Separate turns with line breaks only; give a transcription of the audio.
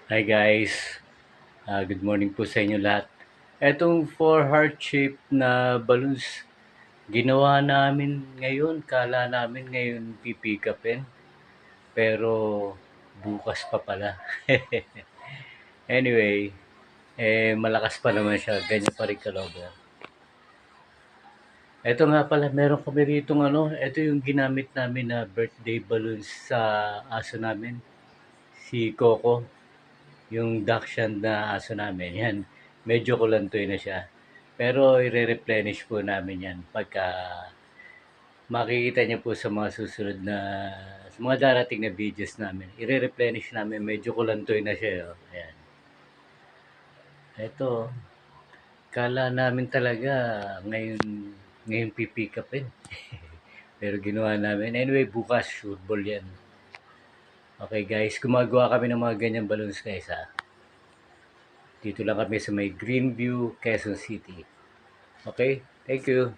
Hi guys, good morning po sa inyo lahat. Etong four heart shape na balloons, ginawa namin ngayon, kala namin ngayon pipikapin, pero bukas pa pala. Anyway, malakas pa naman siya, ganyan pa rin kalobo. Eto nga pala, meron kami rito ito yung ginamit namin na birthday balloons sa aso namin, si Coco. Yung Dachshund na aso namin, yan. Medyo kulantoy na siya. Pero i-replenish po namin yan pagka makikita niyo po sa mga susunod na sa mga darating na videos namin. I-replenish namin, medyo kulantoy na siya. Oh. Ayan. Ito, kala namin talaga ngayon pipick upin. Pero ginawa namin. Anyway, bukas, sure ball yan. Okay guys, gumagawa kami ng mga ganyang balloons guys ha. Dito lang kami sa may Greenview, Quezon City. Okay, thank you.